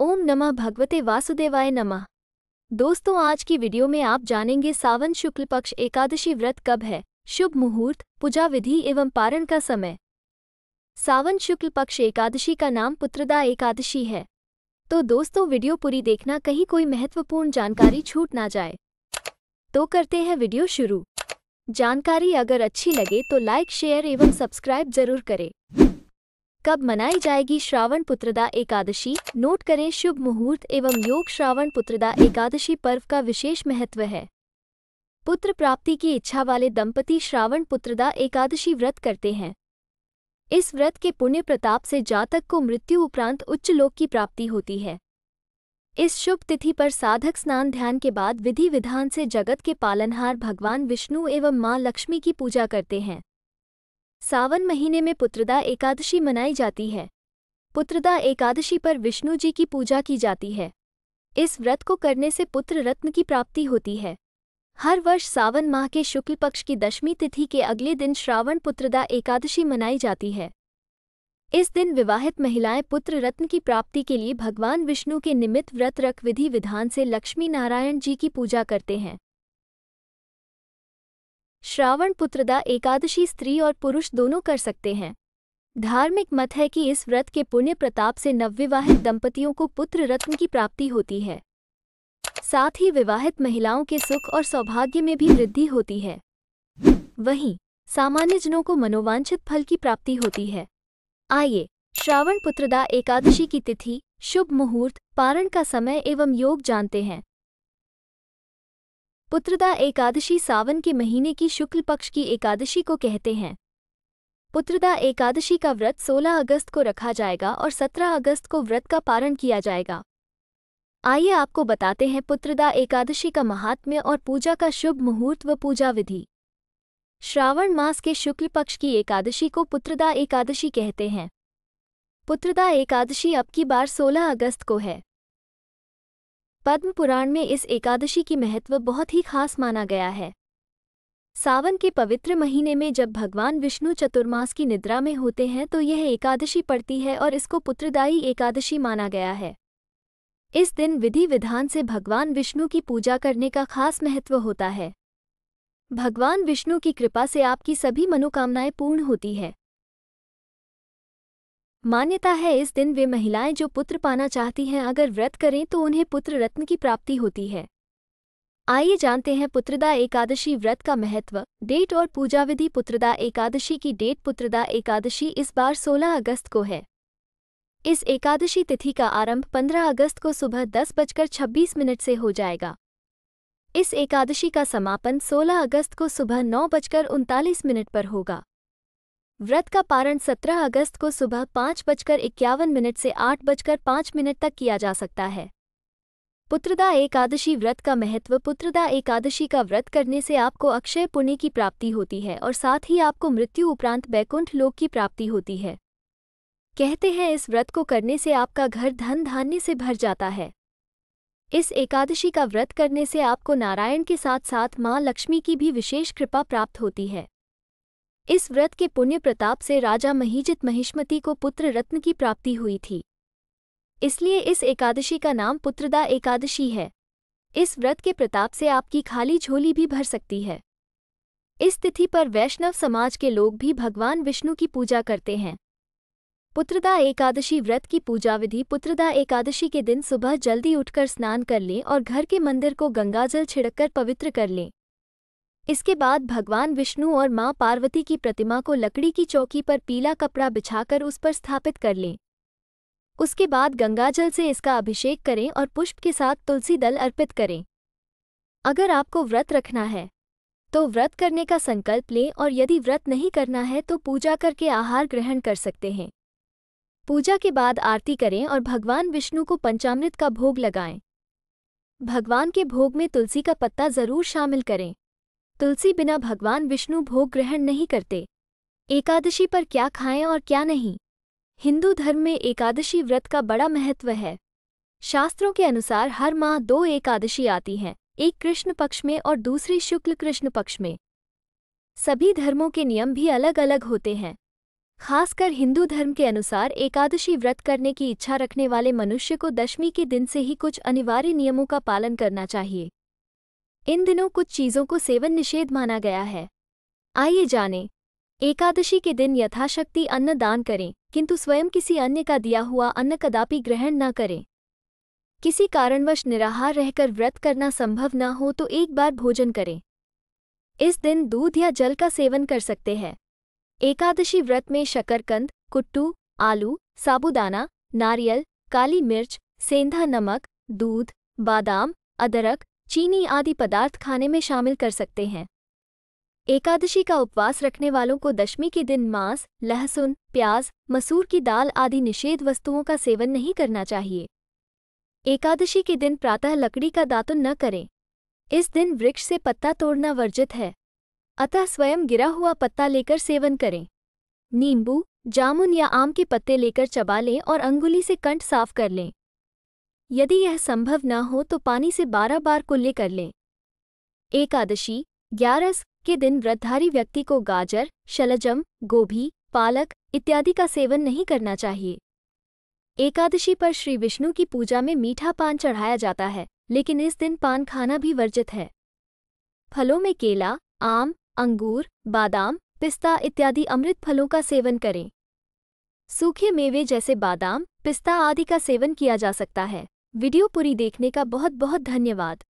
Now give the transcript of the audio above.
ओम नमः भगवते वासुदेवाय नमः। दोस्तों, आज की वीडियो में आप जानेंगे सावन शुक्ल पक्ष एकादशी व्रत कब है, शुभ मुहूर्त, पूजा विधि एवं पारण का समय। सावन शुक्ल पक्ष एकादशी का नाम पुत्रदा एकादशी है। तो दोस्तों, वीडियो पूरी देखना, कहीं कोई महत्वपूर्ण जानकारी छूट ना जाए। तो करते हैं वीडियो शुरू। जानकारी अगर अच्छी लगे तो लाइक, शेयर एवं सब्सक्राइब जरूर करें। कब मनाई जाएगी श्रावण पुत्रदा एकादशी? नोट करें, शुभ मुहूर्त एवं योग। श्रावण पुत्रदा एकादशी पर्व का विशेष महत्व है। पुत्र प्राप्ति की इच्छा वाले दंपति श्रावण पुत्रदा एकादशी व्रत करते हैं। इस व्रत के पुण्य प्रताप से जातक को मृत्यु उपरांत उच्च लोक की प्राप्ति होती है। इस शुभ तिथि पर साधक स्नान ध्यान के बाद विधि विधान से जगत के पालनहार भगवान विष्णु एवं मां लक्ष्मी की पूजा करते हैं। सावन महीने में पुत्रदा एकादशी मनाई जाती है। पुत्रदा एकादशी पर विष्णु जी की पूजा की जाती है। इस व्रत को करने से पुत्र रत्न की प्राप्ति होती है। हर वर्ष सावन माह के शुक्ल पक्ष की दशमी तिथि के अगले दिन श्रावण पुत्रदा एकादशी मनाई जाती है। इस दिन विवाहित महिलाएं पुत्र रत्न की प्राप्ति के लिए भगवान विष्णु के निमित्त व्रत रख विधि विधान से लक्ष्मी नारायण जी की पूजा करते हैं। श्रावण पुत्रदा एकादशी स्त्री और पुरुष दोनों कर सकते हैं। धार्मिक मत है कि इस व्रत के पुण्य प्रताप से नवविवाहित दंपतियों को पुत्र रत्न की प्राप्ति होती है। साथ ही विवाहित महिलाओं के सुख और सौभाग्य में भी वृद्धि होती है। वहीं सामान्य जनों को मनोवांछित फल की प्राप्ति होती है। आइए श्रावण पुत्रदा एकादशी की तिथि, शुभ मुहूर्त, पारण का समय एवं योग जानते हैं। पुत्रदा एकादशी सावन के महीने की शुक्ल पक्ष की एकादशी को कहते हैं। पुत्रदा एकादशी का व्रत 16 अगस्त को रखा जाएगा और 17 अगस्त को व्रत का पारण किया जाएगा। आइए आपको बताते हैं पुत्रदा एकादशी का महात्म्य और पूजा का शुभ मुहूर्त व पूजा विधि। श्रावण मास के शुक्ल पक्ष की एकादशी को पुत्रदा एकादशी कहते हैं। पुत्रदा एकादशी अब की बार 16 अगस्त को है। पद्म पुराण में इस एकादशी की महत्व बहुत ही खास माना गया है। सावन के पवित्र महीने में जब भगवान विष्णु चतुर्मास की निद्रा में होते हैं तो यह एकादशी पड़ती है और इसको पुत्रदायी एकादशी माना गया है। इस दिन विधि विधान से भगवान विष्णु की पूजा करने का खास महत्व होता है। भगवान विष्णु की कृपा से आपकी सभी मनोकामनाएं पूर्ण होती है। मान्यता है इस दिन वे महिलाएं जो पुत्र पाना चाहती हैं अगर व्रत करें तो उन्हें पुत्र रत्न की प्राप्ति होती है। आइए जानते हैं पुत्रदा एकादशी व्रत का महत्व, डेट और पूजा विधि। पुत्रदा एकादशी की डेट। पुत्रदा एकादशी इस बार 16 अगस्त को है। इस एकादशी तिथि का आरंभ 15 अगस्त को सुबह 10:26 से हो जाएगा। इस एकादशी का समापन 16 अगस्त को सुबह 9:39 पर होगा। व्रत का पारण 17 अगस्त को सुबह 5:51 से 8:05 तक किया जा सकता है। पुत्रदा एकादशी व्रत का महत्व। पुत्रदा एकादशी का व्रत करने से आपको अक्षय पुण्य की प्राप्ति होती है और साथ ही आपको मृत्यु उपरांत वैकुंठ लोक की प्राप्ति होती है। कहते हैं इस व्रत को करने से आपका घर धन धान्य से भर जाता है। इस एकादशी का व्रत करने से आपको नारायण के साथ साथ मां लक्ष्मी की भी विशेष कृपा प्राप्त होती है। इस व्रत के पुण्य प्रताप से राजा महिजित महिष्मति को पुत्र रत्न की प्राप्ति हुई थी। इसलिए इस एकादशी का नाम पुत्रदा एकादशी है। इस व्रत के प्रताप से आपकी खाली झोली भी भर सकती है। इस तिथि पर वैष्णव समाज के लोग भी भगवान विष्णु की पूजा करते हैं। पुत्रदा एकादशी व्रत की पूजा विधि। पुत्रदा एकादशी के दिन सुबह जल्दी उठकर स्नान कर लें और घर के मंदिर को गंगाजल छिड़ककर पवित्र कर लें। इसके बाद भगवान विष्णु और मां पार्वती की प्रतिमा को लकड़ी की चौकी पर पीला कपड़ा बिछाकर उस पर स्थापित कर लें। उसके बाद गंगाजल से इसका अभिषेक करें और पुष्प के साथ तुलसी दल अर्पित करें। अगर आपको व्रत रखना है तो व्रत करने का संकल्प लें और यदि व्रत नहीं करना है तो पूजा करके आहार ग्रहण कर सकते हैं। पूजा के बाद आरती करें और भगवान विष्णु को पंचामृत का भोग लगाएं। भगवान के भोग में तुलसी का पत्ता जरूर शामिल करें। तुलसी बिना भगवान विष्णु भोग ग्रहण नहीं करते। एकादशी पर क्या खाएं और क्या नहीं। हिंदू धर्म में एकादशी व्रत का बड़ा महत्व है। शास्त्रों के अनुसार हर माह 2 एकादशी आती हैं, एक कृष्ण पक्ष में और दूसरी शुक्ल कृष्ण पक्ष में। सभी धर्मों के नियम भी अलग अलग होते हैं। खासकर हिंदू धर्म के अनुसार एकादशी व्रत करने की इच्छा रखने वाले मनुष्य को दशमी के दिन से ही कुछ अनिवार्य नियमों का पालन करना चाहिए। इन दिनों कुछ चीज़ों को सेवन निषेध माना गया है। आइए जानें। एकादशी के दिन यथाशक्ति अन्न दान करें, किंतु स्वयं किसी अन्य का दिया हुआ अन्न कदापि ग्रहण न करें। किसी कारणवश निराहार रहकर व्रत करना संभव न हो तो एक बार भोजन करें। इस दिन दूध या जल का सेवन कर सकते हैं। एकादशी व्रत में शकरकंद, कुट्टू, आलू, साबूदाना, नारियल, काली मिर्च, सेंधा नमक, दूध, बादाम, अदरक, चीनी आदि पदार्थ खाने में शामिल कर सकते हैं। एकादशी का उपवास रखने वालों को दशमी के दिन मांस, लहसुन, प्याज, मसूर की दाल आदि निषेध वस्तुओं का सेवन नहीं करना चाहिए। एकादशी के दिन प्रातः लकड़ी का दातुन न करें। इस दिन वृक्ष से पत्ता तोड़ना वर्जित है, अतः स्वयं गिरा हुआ पत्ता लेकर सेवन करें। नींबू, जामुन या आम के पत्ते लेकर चबा लें और अंगुली से कंठ साफ कर लें। यदि यह संभव न हो तो पानी से 12 बार कुल्ले कर लें। एकादशी, ग्यारस के दिन व्रतधारी व्यक्ति को गाजर, शलजम, गोभी, पालक इत्यादि का सेवन नहीं करना चाहिए। एकादशी पर श्री विष्णु की पूजा में मीठा पान चढ़ाया जाता है, लेकिन इस दिन पान खाना भी वर्जित है। फलों में केला, आम, अंगूर, बादाम, पिस्ता इत्यादि अमृत फलों का सेवन करें। सूखे मेवे जैसे बादाम, पिस्ता आदि का सेवन किया जा सकता है। वीडियो पूरी देखने का बहुत बहुत धन्यवाद।